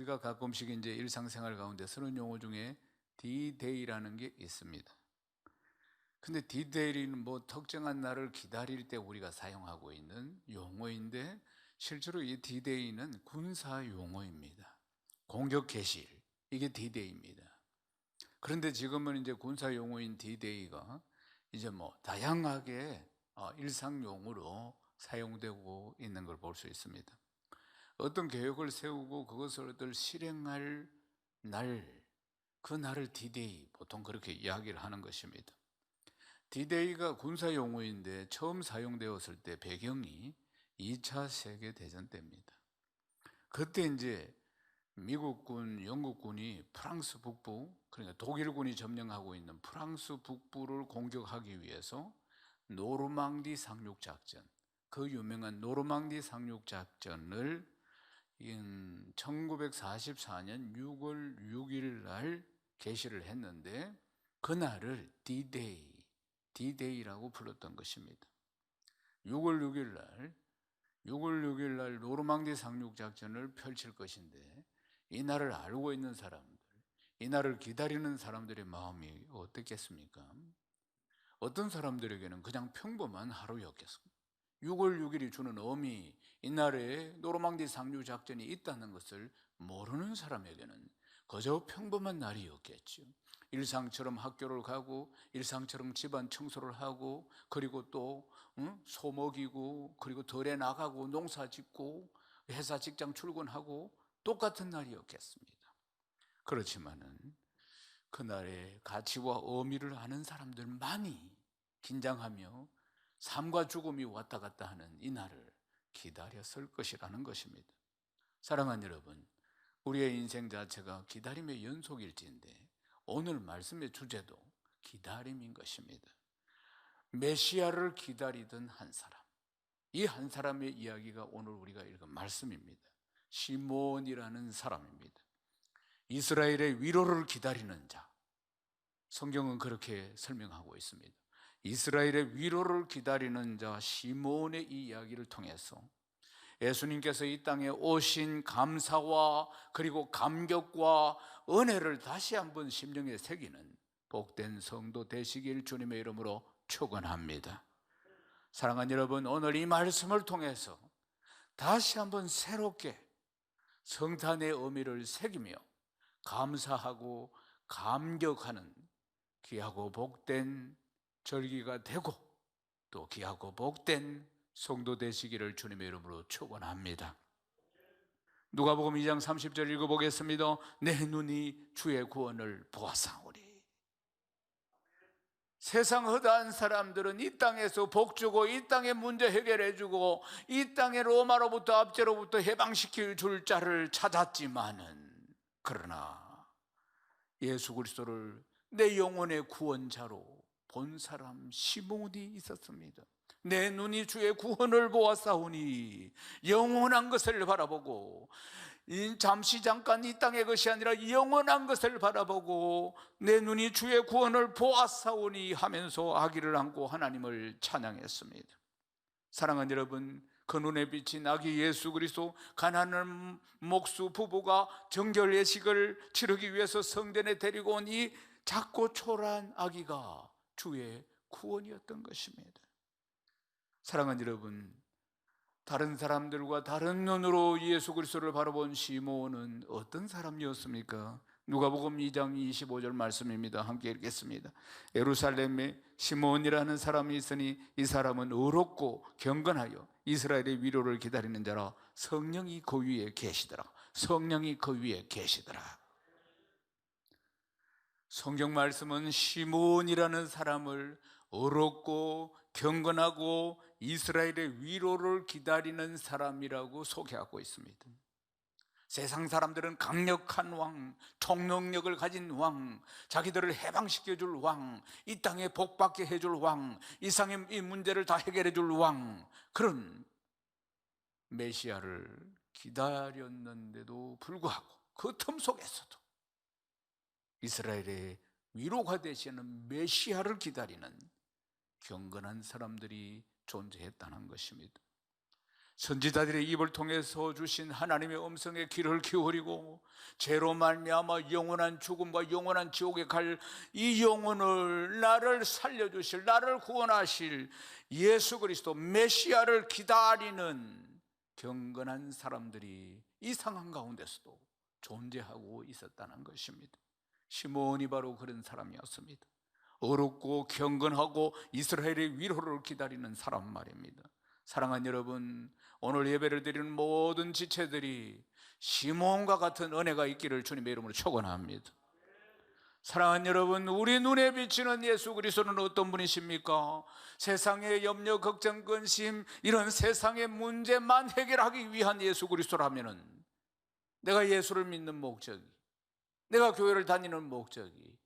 우리가 가끔씩 이제 일상생활 가운데 쓰는 용어 중에 D-Day라는 게 있습니다. 근데 D-Day는 뭐 특정한 날을 기다릴 때 우리가 사용하고 있는 용어인데, 실제로 이 D-Day는 군사 용어입니다. 공격 개시일, 이게 D-Day입니다. 그런데 지금은 이제 군사 용어인 D-Day가 이제 뭐 다양하게 일상 용어로 사용되고 있는 걸 볼 수 있습니다. 어떤 계획을 세우고 그것을 실행할 날, 그 날을 D-Day, 보통 그렇게 이야기를 하는 것입니다. D-Day가 군사 용어인데 처음 사용되었을 때 배경이 2차 세계대전 때입니다. 그때 이제 미국군, 영국군이 프랑스 북부, 그러니까 독일군이 점령하고 있는 프랑스 북부를 공격하기 위해서 노르망디 상륙작전, 그 유명한 노르망디 상륙작전을 1944년 6월 6일 날 개시를 했는데, 그날을 D-Day라고 불렀던 것입니다. 6월 6일 날 노르망디 상륙작전을 펼칠 것인데, 이 날을 알고 있는 사람들, 이 날을 기다리는 사람들의 마음이 어떻겠습니까? 어떤 사람들에게는 그냥 평범한 하루였겠습니다. 6월 6일이 주는 의미, 이날에 노르망디 상륙작전이 있다는 것을 모르는 사람에게는 그저 평범한 날이었겠죠. 일상처럼 학교를 가고, 일상처럼 집안 청소를 하고, 그리고 또 소 먹이고, 그리고 덜에 나가고, 농사 짓고, 회사 직장 출근하고, 똑같은 날이었겠습니다. 그렇지만은 그날의 가치와 의미를 아는 사람들만이 긴장하며 삶과 죽음이 왔다 갔다 하는 이 날을 기다렸을 것이라는 것입니다. 사랑하는 여러분, 우리의 인생 자체가 기다림의 연속일지인데, 오늘 말씀의 주제도 기다림인 것입니다. 메시아를 기다리던 한 사람, 이 한 사람의 이야기가 오늘 우리가 읽은 말씀입니다. 시몬이라는 사람입니다. 이스라엘의 위로를 기다리는 자, 성경은 그렇게 설명하고 있습니다. 이스라엘의 위로를 기다리는 자 시몬의 이 이야기를 통해서 예수님께서 이 땅에 오신 감사와 그리고 감격과 은혜를 다시 한번 심령에 새기는 복된 성도 되시길 주님의 이름으로 축원합니다. 사랑하는 여러분, 오늘 이 말씀을 통해서 다시 한번 새롭게 성탄의 의미를 새기며 감사하고 감격하는 귀하고 복된 절기가 되고, 또 귀하고 복된 성도 되시기를 주님의 이름으로 축원합니다. 누가복음 2장 30절 읽어보겠습니다. 내 눈이 주의 구원을 보았사오니. 세상 허다한 사람들은 이 땅에서 복주고, 이 땅의 문제 해결해주고, 이 땅의 로마로부터 압제로부터 해방시킬 줄 자를 찾았지만은, 그러나 예수 그리스도를 내 영혼의 구원자로 본 사람 시몬이 있었습니다. 내 눈이 주의 구원을 보았사오니, 영원한 것을 바라보고, 잠시 잠깐 이 땅의 것이 아니라 영원한 것을 바라보고 내 눈이 주의 구원을 보았사오니 하면서 아기를 안고 하나님을 찬양했습니다. 사랑하는 여러분, 그 눈에 비친 아기 예수 그리스도, 가난한 목수 부부가 정결 예식을 치르기 위해서 성전에 데리고 온 이 작고 초라한 아기가 주의 구원이었던 것입니다. 사랑하는 여러분, 다른 사람들과 다른 눈으로 예수 그리스도를 바라본 시몬은 어떤 사람이었습니까? 누가복음 2장 25절 말씀입니다. 함께 읽겠습니다. 예루살렘에 시몬이라는 사람이 있으니 이 사람은 의롭고 경건하여 이스라엘의 위로를 기다리는 자라. 성령이 그 위에 계시더라. 성령이 그 위에 계시더라. 성경 말씀은 시몬이라는 사람을 의롭고 경건하고 이스라엘의 위로를 기다리는 사람이라고 소개하고 있습니다. 세상 사람들은 강력한 왕, 총능력을 가진 왕, 자기들을 해방시켜줄 왕, 이 땅에 복받게 해줄 왕, 이 땅의 이 문제를 다 해결해줄 왕, 그런 메시아를 기다렸는데도 불구하고 그 틈 속에서도 이스라엘의 위로가 되시는 메시아를 기다리는 경건한 사람들이 존재했다는 것입니다. 선지자들의 입을 통해서 주신 하나님의 음성에 귀를 기울이고 죄로 말미암아 영원한 죽음과 영원한 지옥에 갈 이 영혼을, 나를 살려주실, 나를 구원하실 예수 그리스도 메시아를 기다리는 경건한 사람들이 이 상황 가운데서도 존재하고 있었다는 것입니다. 시몬이 바로 그런 사람이었습니다. 어렵고 경건하고 이스라엘의 위로를 기다리는 사람 말입니다. 사랑하는 여러분, 오늘 예배를 드리는 모든 지체들이 시몬과 같은 은혜가 있기를 주님의 이름으로 축원합니다. 사랑하는 여러분, 우리 눈에 비치는 예수 그리스도는 어떤 분이십니까? 세상의 염려, 걱정, 근심, 이런 세상의 문제만 해결하기 위한 예수 그리스도라면은 내가 예수를 믿는 목적이, 내가 교회를 다니는 목적이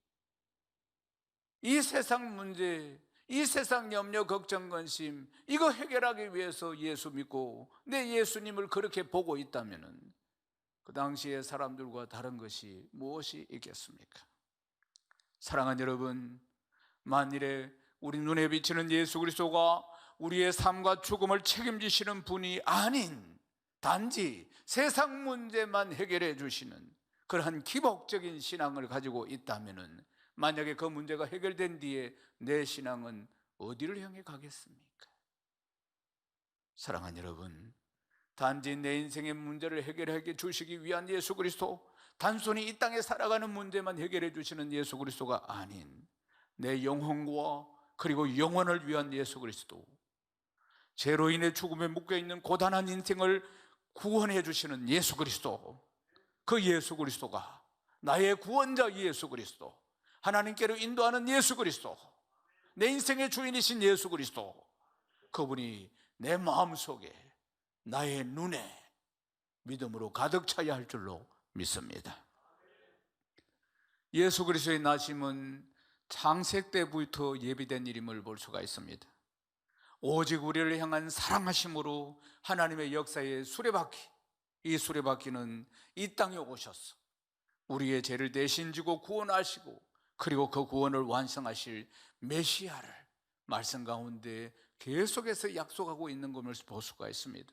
이 세상 문제, 이 세상 염려, 걱정, 근심 이거 해결하기 위해서 예수 믿고 내 예수님을 그렇게 보고 있다면 그 당시의 사람들과 다른 것이 무엇이 있겠습니까? 사랑하는 여러분, 만일에 우리 눈에 비치는 예수 그리스도가 우리의 삶과 죽음을 책임지시는 분이 아닌 단지 세상 문제만 해결해 주시는 그러한 기복적인 신앙을 가지고 있다면 만약에 그 문제가 해결된 뒤에 내 신앙은 어디를 향해 가겠습니까? 사랑하는 여러분, 단지 내 인생의 문제를 해결해 주시기 위한 예수 그리스도, 단순히 이 땅에 살아가는 문제만 해결해 주시는 예수 그리스도가 아닌 내 영혼과 그리고 영혼을 위한 예수 그리스도, 죄로 인해 죽음에 묶여있는 고단한 인생을 구원해 주시는 예수 그리스도, 그 예수 그리스도가 나의 구원자 예수 그리스도, 하나님께로 인도하는 예수 그리스도, 내 인생의 주인이신 예수 그리스도, 그분이 내 마음속에, 나의 눈에 믿음으로 가득 차야 할 줄로 믿습니다. 예수 그리스도의 나심은 창세 때부터 예비된 일임을 볼 수가 있습니다. 오직 우리를 향한 사랑하심으로 하나님의 역사의 수레바퀴, 이 수레바퀴는 이 땅에 오셔서 우리의 죄를 대신 지고 구원하시고 그리고 그 구원을 완성하실 메시아를 말씀 가운데 계속해서 약속하고 있는 것을 볼 수가 있습니다.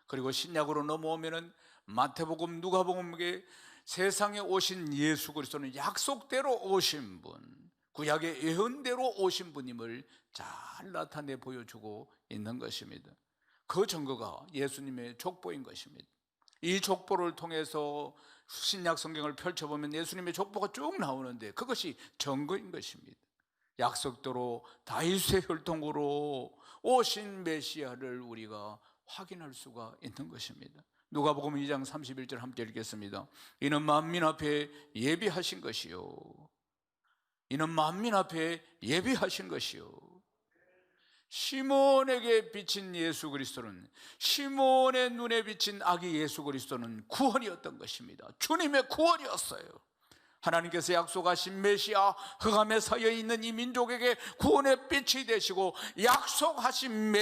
그리고 신약으로 넘어오면은 마태복음, 누가복음에 세상에 오신 예수 그리스도는 약속대로 오신 분, 구약의 예언대로 오신 분임을 잘 나타내 보여주고 있는 것입니다. 그 증거가 예수님의 족보인 것입니다. 이 족보를 통해서 신약 성경을 펼쳐보면 예수님의 족보가 쭉 나오는데 그것이 증거인 것입니다. 약속대로 다윗의 혈통으로 오신 메시아를 우리가 확인할 수가 있는 것입니다. 누가복음 2장 31절 함께 읽겠습니다. 이는 만민 앞에 예비하신 것이요, 이는 만민 앞에 예비하신 것이요. 시몬에게 비친 예수 그리스도는, 시몬의 눈에 비친 아기 예수 그리스도는 구원이었던 것입니다. 주님의 구원이었어요. 하나님께서 약속하신 메시아, 흑암에 서여 있는 이 민족에게 구원의 빛이 되시고 약속하신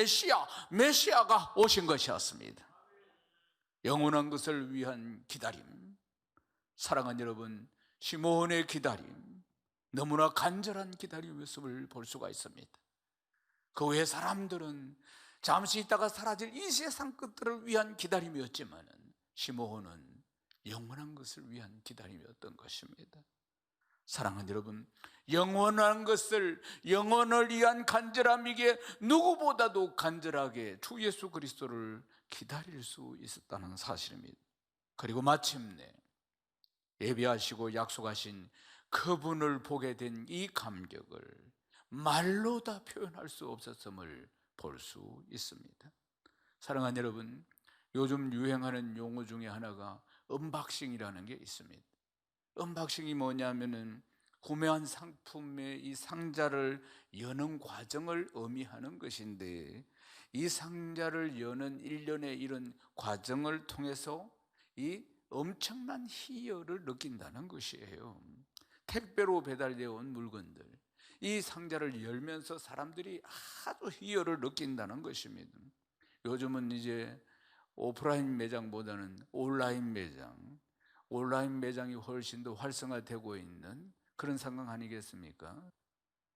메시아가 오신 것이었습니다. 영원한 것을 위한 기다림. 사랑하는 여러분, 시몬의 기다림, 너무나 간절한 기다림의 모습을 볼 수가 있습니다. 그 외 사람들은 잠시 있다가 사라질 이 세상 것들을 위한 기다림이었지만 시몬은 영원한 것을 위한 기다림이었던 것입니다. 사랑하는 여러분, 영원한 것을, 영원을 위한 간절함이기에 누구보다도 간절하게 주 예수 그리스도를 기다릴 수 있었다는 사실입니다. 그리고 마침내 예비하시고 약속하신 그분을 보게 된 이 감격을 말로 다 표현할 수 없었음을 볼 수 있습니다. 사랑하는 여러분, 요즘 유행하는 용어 중에 하나가 언박싱이라는 게 있습니다. 언박싱이 뭐냐면은 구매한 상품의 이 상자를 여는 과정을 의미하는 것인데, 이 상자를 여는 일련의 이런 과정을 통해서 이 엄청난 희열을 느낀다는 것이에요. 택배로 배달되어 온 물건들, 이 상자를 열면서 사람들이 아주 희열을 느낀다는 것입니다. 요즘은 이제 오프라인 매장보다는 온라인 매장이 훨씬 더 활성화되고 있는 그런 상황 아니겠습니까?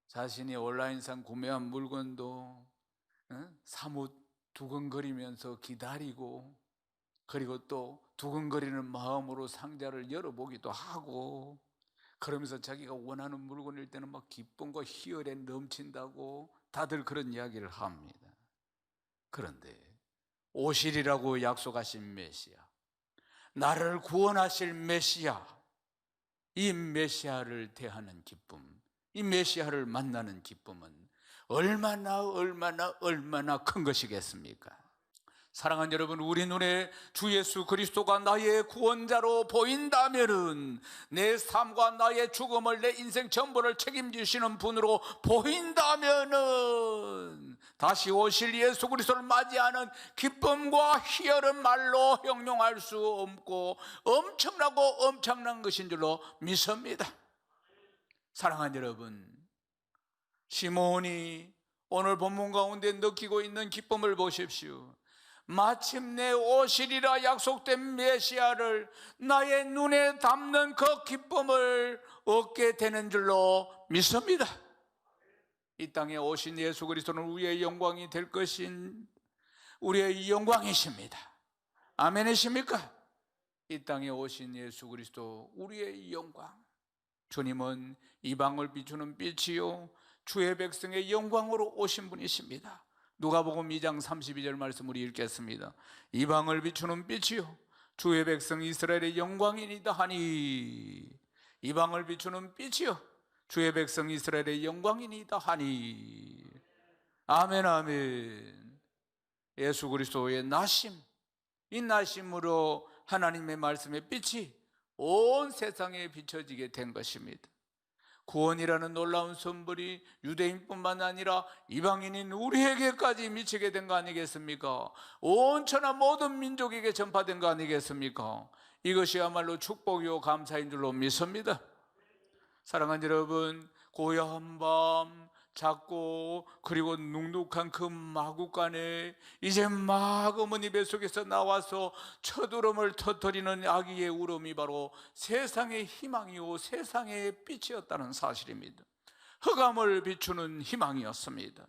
자신이 온라인상 구매한 물건도 사뭇 두근거리면서 기다리고, 그리고 또 두근거리는 마음으로 상자를 열어보기도 하고, 그러면서 자기가 원하는 물건일 때는 막 기쁨과 희열에 넘친다고 다들 그런 이야기를 합니다. 그런데 오시리라고 약속하신 메시아, 나를 구원하실 메시아, 이 메시아를 대하는 기쁨, 이 메시아를 만나는 기쁨은 얼마나 큰 것이겠습니까? 사랑하는 여러분, 우리 눈에 주 예수 그리스도가 나의 구원자로 보인다면은, 내 삶과 나의 죽음을, 내 인생 전부를 책임지시는 분으로 보인다면은, 다시 오실 예수 그리스도를 맞이하는 기쁨과 희열은 말로 형용할 수 없고 엄청난 것인 줄로 믿습니다. 사랑하는 여러분, 시몬이 오늘 본문 가운데 느끼고 있는 기쁨을 보십시오. 마침내 오시리라 약속된 메시아를 나의 눈에 담는 그 기쁨을 얻게 되는 줄로 믿습니다. 이 땅에 오신 예수 그리스도는 우리의 영광이 될 것인 우리의 영광이십니다. 아멘이십니까? 이 땅에 오신 예수 그리스도 우리의 영광, 주님은 이방을 비추는 빛이요 주의 백성의 영광으로 오신 분이십니다. 누가복음 2장 32절 말씀 우리 읽겠습니다. 이방을 비추는 빛이요 주의 백성 이스라엘의 영광이니이다 하니, 이방을 비추는 빛이요 주의 백성 이스라엘의 영광이니이다 하니. 아멘, 아멘. 예수 그리스도의 나심, 이 나심으로 하나님의 말씀의 빛이 온 세상에 비춰지게 된 것입니다. 구원이라는 놀라운 선물이 유대인뿐만 아니라 이방인인 우리에게까지 미치게 된 거 아니겠습니까? 온 천하 모든 민족에게 전파된 거 아니겠습니까? 이것이야말로 축복이요 감사인 줄로 믿습니다. 사랑하는 여러분, 고요한 밤, 작고 그리고 눅눅한 그 마구간에 이제 막 어머니 뱃속에서 나와서 첫 울음을 터뜨리는 아기의 울음이 바로 세상의 희망이요 세상의 빛이었다는 사실입니다. 흑암을 비추는 희망이었습니다.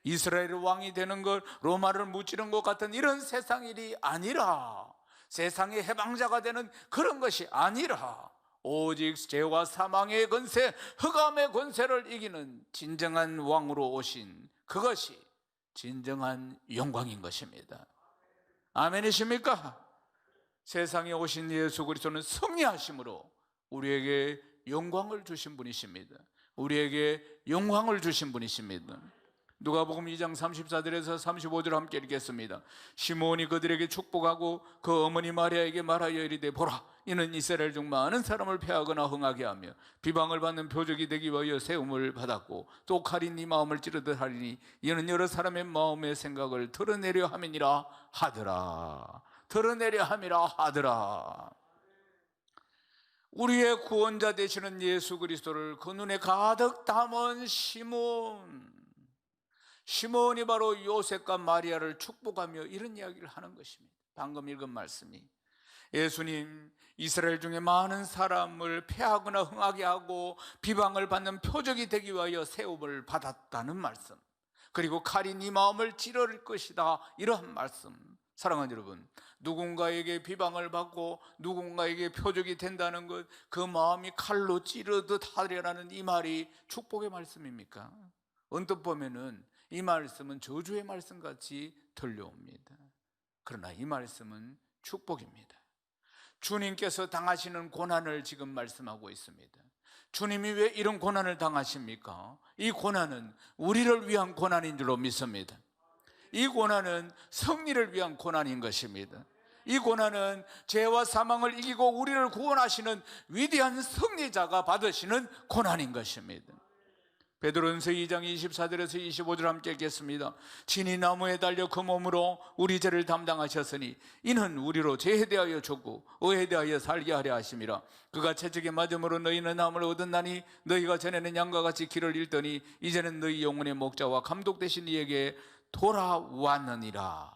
이스라엘 왕이 되는 것, 로마를 무찌른 것 같은 이런 세상 일이 아니라, 세상의 해방자가 되는 그런 것이 아니라, 오직 죄와 사망의 권세, 흑암의 권세를 이기는 진정한 왕으로 오신 그것이 진정한 영광인 것입니다. 아멘이십니까? 세상에 오신 예수 그리스도는 승리하심으로 우리에게 영광을 주신 분이십니다. 우리에게 영광을 주신 분이십니다. 누가복음 2장 34절에서 35절 함께 읽겠습니다. 시몬이 그들에게 축복하고 그 어머니 마리아에게 말하여 이르되, 보라, 이는 이스라엘 중 많은 사람을 패하거나 흥하게 하며 비방을 받는 표적이 되기 위하여 세움을 받았고, 또 칼이 네 마음을 찌르듯 하리니 이는 여러 사람의 마음의 생각을 드러내려 함이니라 하더라. 드러내려 함이라 하더라. 우리의 구원자 되시는 예수 그리스도를 그 눈에 가득 담은 시몬이 바로 요셉과 마리아를 축복하며 이런 이야기를 하는 것입니다. 방금 읽은 말씀이 예수님, 이스라엘 중에 많은 사람을 패하거나 흥하게 하고 비방을 받는 표적이 되기 위하여 세움을 받았다는 말씀, 그리고 칼이 네 마음을 찌를 것이다, 이러한 말씀. 사랑하는 여러분, 누군가에게 비방을 받고 누군가에게 표적이 된다는 것, 그 마음이 칼로 찌르듯 하리라는 이 말이 축복의 말씀입니까? 언뜻 보면은 이 말씀은 저주의 말씀같이 들려옵니다. 그러나 이 말씀은 축복입니다. 주님께서 당하시는 고난을 지금 말씀하고 있습니다. 주님이 왜 이런 고난을 당하십니까? 이 고난은 우리를 위한 고난인 줄로 믿습니다. 이 고난은 승리를 위한 고난인 것입니다. 이 고난은 죄와 사망을 이기고 우리를 구원하시는 위대한 승리자가 받으시는 고난인 것입니다. 베드로전서 2장 24절에서 25절 함께 읽겠습니다. 친히 나무에 달려 그 몸으로 우리 죄를 담당하셨으니 이는 우리로 죄에 대하여 죽고 의에 대하여 살게 하려 하심이라. 그가 채찍에 맞음으로 너희는 나음을 얻었나니 너희가 전에는 양과 같이 길을 잃더니 이제는 너희 영혼의 목자와 감독 되신 이에게 돌아왔느니라.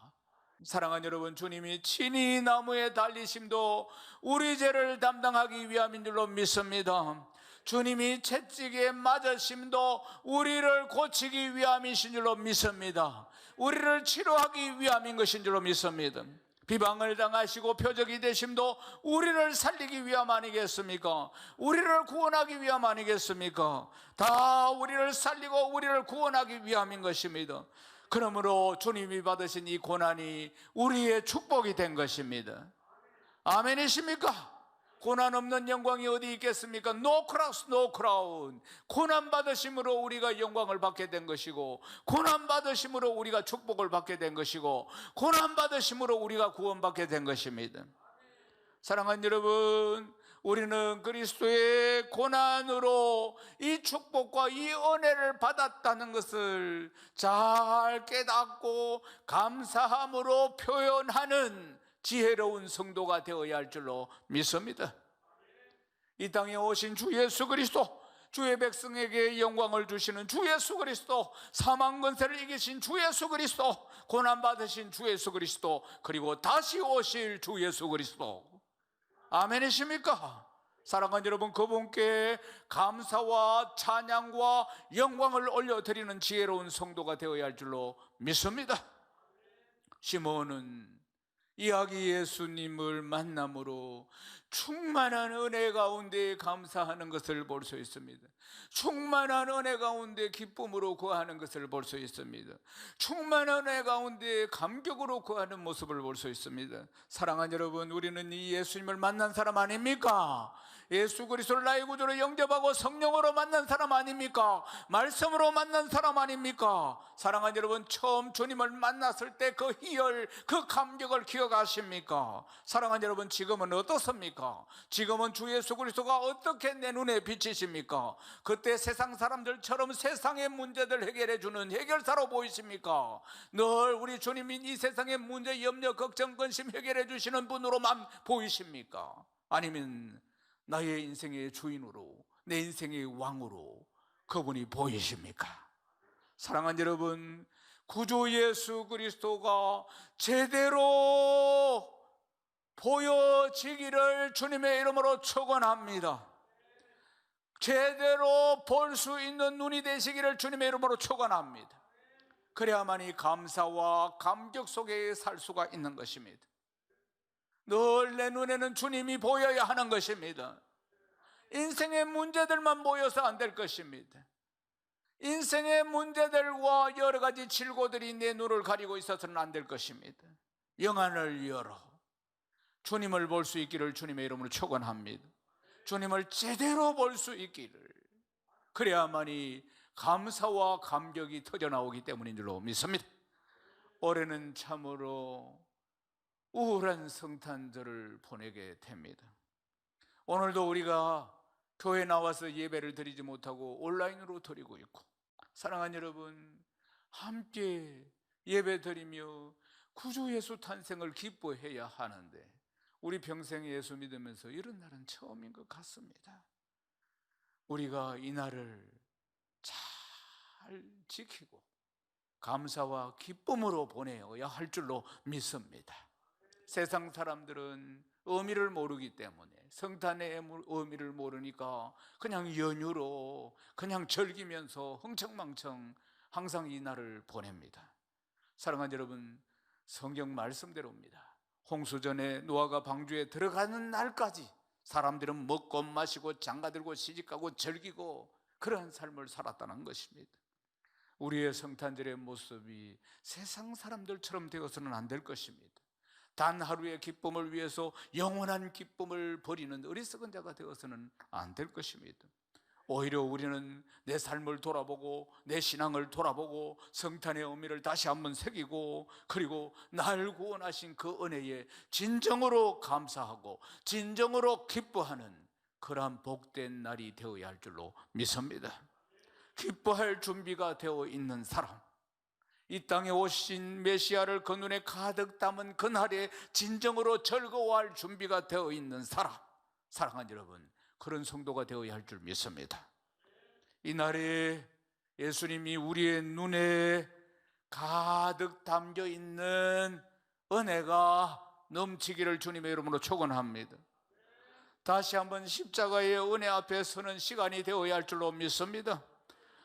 사랑하는 여러분, 주님이 친히 나무에 달리심도 우리 죄를 담당하기 위함인 줄로 믿습니다. 주님이 채찍에 맞으심도 우리를 고치기 위함이신 줄로 믿습니다. 우리를 치료하기 위함인 것인 줄로 믿습니다. 비방을 당하시고 표적이 되심도 우리를 살리기 위함 아니겠습니까? 우리를 구원하기 위함 아니겠습니까? 다 우리를 살리고 우리를 구원하기 위함인 것입니다. 그러므로 주님이 받으신 이 고난이 우리의 축복이 된 것입니다. 아멘이십니까? 고난 없는 영광이 어디 있겠습니까? No cross, no crown. 고난 받으심으로 우리가 영광을 받게 된 것이고, 고난 받으심으로 우리가 축복을 받게 된 것이고, 고난 받으심으로 우리가 구원받게 된 것입니다. 사랑하는 여러분, 우리는 그리스도의 고난으로 이 축복과 이 은혜를 받았다는 것을 잘 깨닫고 감사함으로 표현하는 지혜로운 성도가 되어야 할 줄로 믿습니다. 이 땅에 오신 주 예수 그리스도, 주의 백성에게 영광을 주시는 주 예수 그리스도, 사망 권세를 이기신 주 예수 그리스도, 고난받으신 주 예수 그리스도, 그리고 다시 오실 주 예수 그리스도. 아멘이십니까? 사랑하는 여러분, 그분께 감사와 찬양과 영광을 올려드리는 지혜로운 성도가 되어야 할 줄로 믿습니다. 시몬은 이 아기 예수님을 만남으로 충만한 은혜 가운데 감사하는 것을 볼 수 있습니다. 충만한 은혜 가운데 기쁨으로 구하는 것을 볼 수 있습니다. 충만한 은혜 가운데 감격으로 구하는 모습을 볼 수 있습니다. 사랑하는 여러분, 우리는 이 예수님을 만난 사람 아닙니까? 예수 그리스도를 나의 구주로 영접하고 성령으로 만난 사람 아닙니까? 말씀으로 만난 사람 아닙니까? 사랑하는 여러분, 처음 주님을 만났을 때 그 희열, 그 감격을 기억하십니까? 사랑하는 여러분, 지금은 어떻습니까? 지금은 주 예수 그리스도가 어떻게 내 눈에 비치십니까? 그때 세상 사람들처럼 세상의 문제들 해결해 주는 해결사로 보이십니까? 늘 우리 주님이 이 세상의 문제, 염려, 걱정, 근심 해결해 주시는 분으로만 보이십니까? 아니면 나의 인생의 주인으로, 내 인생의 왕으로 그분이 보이십니까? 사랑하는 여러분, 구주 예수 그리스도가 제대로 보여지기를 주님의 이름으로 축원합니다. 제대로 볼 수 있는 눈이 되시기를 주님의 이름으로 축원합니다. 그래야만이 감사와 감격 속에 살 수가 있는 것입니다. 늘 내 눈에는 주님이 보여야 하는 것입니다. 인생의 문제들만 보여서 안 될 것입니다. 인생의 문제들과 여러 가지 질고들이 내 눈을 가리고 있어서는 안 될 것입니다. 영안을 열어 주님을 볼 수 있기를 주님의 이름으로 축원합니다. 주님을 제대로 볼 수 있기를, 그래야만이 감사와 감격이 터져나오기 때문인 줄로 믿습니다. 올해는 참으로 우울한 성탄절을 보내게 됩니다. 오늘도 우리가 교회 나와서 예배를 드리지 못하고 온라인으로 드리고 있고, 사랑하는 여러분, 함께 예배 드리며 구주 예수 탄생을 기뻐해야 하는데 우리 평생 예수 믿으면서 이런 날은 처음인 것 같습니다. 우리가 이 날을 잘 지키고 감사와 기쁨으로 보내야 할 줄로 믿습니다. 세상 사람들은 의미를 모르기 때문에, 성탄의 의미를 모르니까 그냥 연휴로 그냥 즐기면서 흥청망청 항상 이 날을 보냅니다. 사랑하는 여러분, 성경 말씀대로입니다. 홍수전에 노아가 방주에 들어가는 날까지 사람들은 먹고 마시고 장가들고 시집가고 즐기고 그러한 삶을 살았다는 것입니다. 우리의 성탄절의 모습이 세상 사람들처럼 되어서는 안 될 것입니다. 단 하루의 기쁨을 위해서 영원한 기쁨을 버리는 어리석은 자가 되어서는 안 될 것입니다. 오히려 우리는 내 삶을 돌아보고 내 신앙을 돌아보고 성탄의 의미를 다시 한번 새기고, 그리고 날 구원하신 그 은혜에 진정으로 감사하고 진정으로 기뻐하는 그러한 복된 날이 되어야 할 줄로 믿습니다. 기뻐할 준비가 되어 있는 사람, 이 땅에 오신 메시아를 그 눈에 가득 담은 그날에 진정으로 즐거워할 준비가 되어 있는 사람, 사랑하는 여러분, 그런 성도가 되어야 할 줄 믿습니다. 이 날에 예수님이 우리의 눈에 가득 담겨 있는 은혜가 넘치기를 주님의 이름으로 축원합니다. 다시 한번 십자가의 은혜 앞에 서는 시간이 되어야 할 줄로 믿습니다.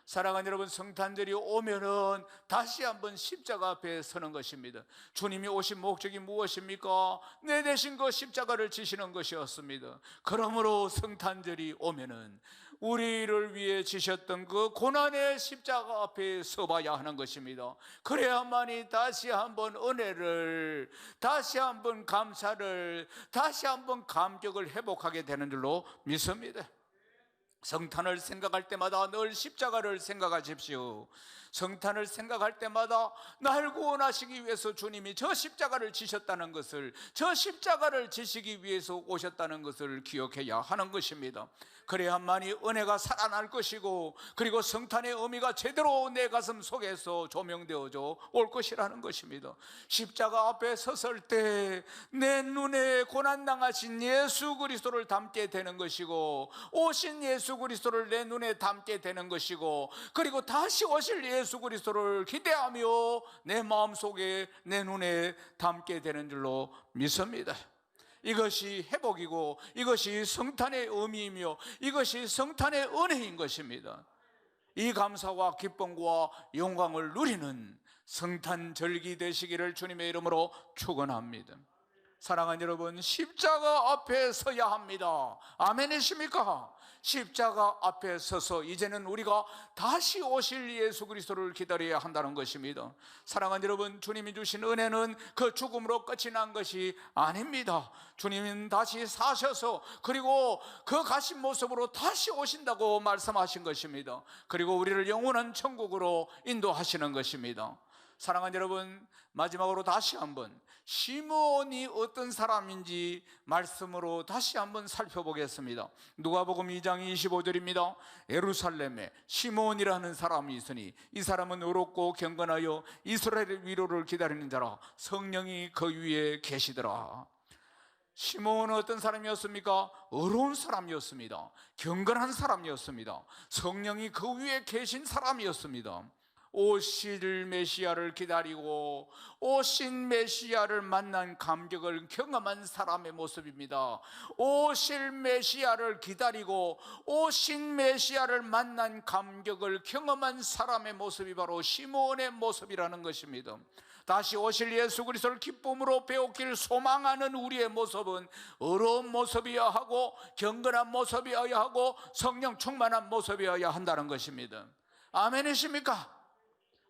사랑하는 여러분, 성탄절이 오면은 다시 한번 십자가 앞에 서는 것입니다. 주님이 오신 목적이 무엇입니까? 내 대신 그 십자가를 지시는 것이었습니다. 그러므로 성탄절이 오면은 우리를 위해 지셨던 그 고난의 십자가 앞에 서봐야 하는 것입니다. 그래야만이 다시 한번 은혜를, 다시 한번 감사를, 다시 한번 감격을 회복하게 되는 줄로 믿습니다. 성탄을 생각할 때마다 늘 십자가를 생각하십시오. 성탄을 생각할 때마다 날 구원하시기 위해서 주님이 저 십자가를 지셨다는 것을, 저 십자가를 지시기 위해서 오셨다는 것을 기억해야 하는 것입니다. 그래야만이 은혜가 살아날 것이고, 그리고 성탄의 의미가 제대로 내 가슴 속에서 조명되어져 올 것이라는 것입니다. 십자가 앞에 섰을 때 내 눈에 고난당하신 예수 그리스도를 담게 되는 것이고, 오신 예수 그리스도를 내 눈에 담게 되는 것이고, 그리고 다시 오실 예수 그리스도를 기대하며 내 마음속에, 내 눈에 담게 되는 줄로 믿습니다. 이것이 회복이고, 이것이 성탄의 의미이며, 이것이 성탄의 은혜인 것입니다. 이 감사와 기쁨과 영광을 누리는 성탄절기 되시기를 주님의 이름으로 축원합니다. 사랑하는 여러분, 십자가 앞에 서야 합니다. 아멘이십니까? 십자가 앞에 서서 이제는 우리가 다시 오실 예수 그리스도를 기다려야 한다는 것입니다. 사랑하는 여러분, 주님이 주신 은혜는 그 죽음으로 끝이 난 것이 아닙니다. 주님은 다시 사셔서, 그리고 그 가신 모습으로 다시 오신다고 말씀하신 것입니다. 그리고 우리를 영원한 천국으로 인도하시는 것입니다. 사랑하는 여러분, 마지막으로 다시 한번 시므온이 어떤 사람인지 말씀으로 다시 한번 살펴보겠습니다. 누가복음 2장 25절입니다. 예루살렘에 시므온이라는 사람이 있으니 이 사람은 의롭고 경건하여 이스라엘의 위로를 기다리는 자라. 성령이 그 위에 계시더라. 시므온은 어떤 사람이었습니까? 의로운 사람이었습니다. 경건한 사람이었습니다. 성령이 그 위에 계신 사람이었습니다. 오실 메시아를 기다리고 오신 메시아를 만난 감격을 경험한 사람의 모습입니다. 오실 메시아를 기다리고 오신 메시아를 만난 감격을 경험한 사람의 모습이 바로 시므온의 모습이라는 것입니다. 다시 오실 예수 그리스도를 기쁨으로 배우길 소망하는 우리의 모습은 의로운 모습이어야 하고, 경건한 모습이어야 하고, 성령 충만한 모습이어야 한다는 것입니다. 아멘이십니까?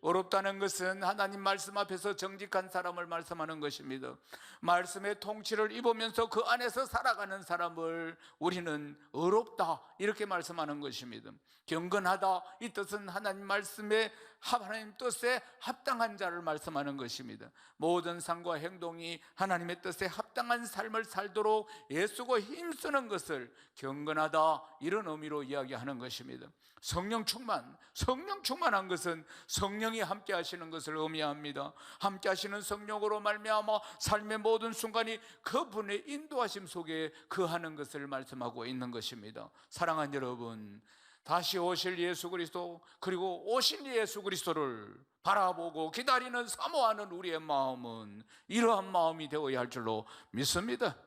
어렵다는 것은 하나님 말씀 앞에서 정직한 사람을 말씀하는 것입니다. 말씀의 통치를 입으면서 그 안에서 살아가는 사람을 우리는 어렵다, 이렇게 말씀하는 것입니다. 경건하다, 이 뜻은 하나님 말씀에, 하나님 뜻에 합당한 자를 말씀하는 것입니다. 모든 삶과 행동이 하나님의 뜻에 합당한 삶을 살도록 애쓰고 힘쓰는 것을 경건하다, 이런 의미로 이야기하는 것입니다. 성령 충만한 것은 성령이 함께 하시는 것을 의미합니다. 함께 하시는 성령으로 말미암아 삶의 모든 순간이 그분의 인도하심 속에 거하는 것을 말씀하고 있는 것입니다. 사랑하는 여러분, 다시 오실 예수 그리스도, 그리고 오실 예수 그리스도를 바라보고 기다리는, 사모하는 우리의 마음은 이러한 마음이 되어야 할 줄로 믿습니다.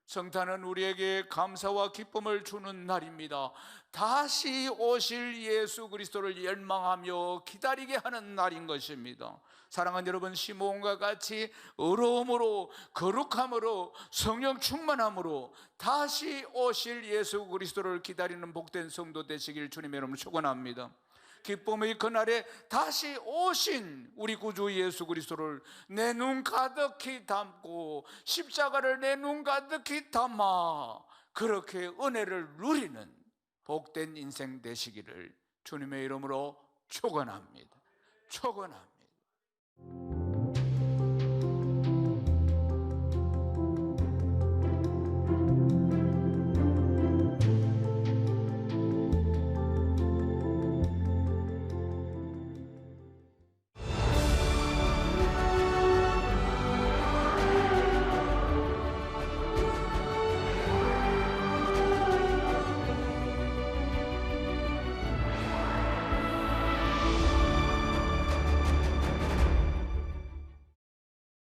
성탄은 우리에게 감사와 기쁨을 주는 날입니다. 다시 오실 예수 그리스도를 열망하며 기다리게 하는 날인 것입니다. 사랑하는 여러분, 시므온과 같이 의로움으로, 거룩함으로, 성령 충만함으로 다시 오실 예수 그리스도를 기다리는 복된 성도 되시길 주님의 이름으로 축원합니다. 기쁨의 그날에 다시 오신 우리 구주 예수 그리스도를 내 눈 가득히 담고, 십자가를 내 눈 가득히 담아 그렇게 은혜를 누리는 복된 인생 되시기를 주님의 이름으로 축원합니다. 축원합니다.